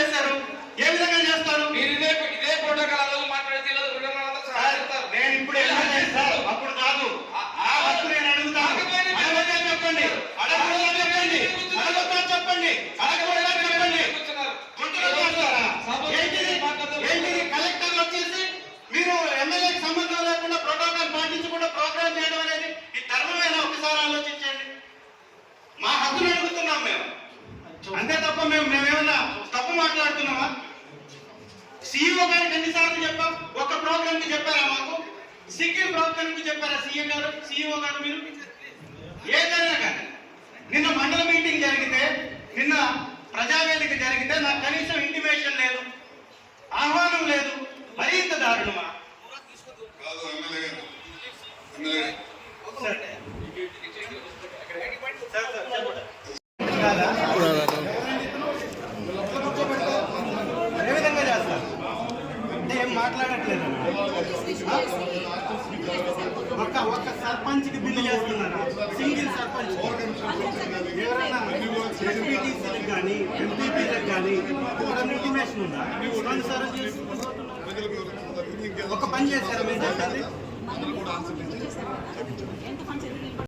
చేశారు? ఏ విధంగా చేస్తారు? మీరు ఇదే ప్రోటోకాల్ మాట్లాడితే నేను ఇప్పుడు అప్పుడు కాదు. ఆ హక్కు నేను అడుగుతాను. అడగొద్దా చెప్పండి, అడగొద్దా చెప్పండి, అడగొద్దా చెప్పండి, అడగొద్దా చెప్పండి. ఏంటిది? కలెక్టర్లు వచ్చేసి మీరు ఎమ్మెల్యేకి సంబంధం లేకుండా ప్రోటోకాల్ పాటించకుండా ప్రోగ్రామ్ చేయడం అనేది ఈ ధర్మమైన ఒకసారి ఆలోచించండి. మా హక్కును అడుగుతున్నాం మేము, అంతే తప్ప మేమేమన్నా తప్పు మాట్లాడుతున్నామా? సీఈఓ గారికి ఎన్నిసార్లు చెప్పాం? ఒక ప్రోగ్రామ్ కి చెప్పారా? మాకు సింగిల్ ప్రోగ్రామ్ కి చెప్పారా? సీఎం గారు, సీఈఓ గారు మీరు ఏదైనా కానీ నిన్న మండల మీటింగ్ జరిగితే, నిన్న ప్రజావేదిక జరిగితే నాకు కనీసం ఇంటిమేషన్ లేదు, ఆహ్వానం లేదు. మరీ ఇంత దారుణమా? ఏ విధంగా చేస్తారు అంటే ఏం మాట్లాడట్లేదు. ఒక్క సర్పంచ్కి బిల్లు చేస్తున్నారా? సింగిల్ సర్పంచ్ ఎవరైనా ఎంపీటీసీలకు కానీ ఎంపీపీలకు కానీ ఇంటిమేషన్ ఉందా? ఒక పని చేశారా మీరు?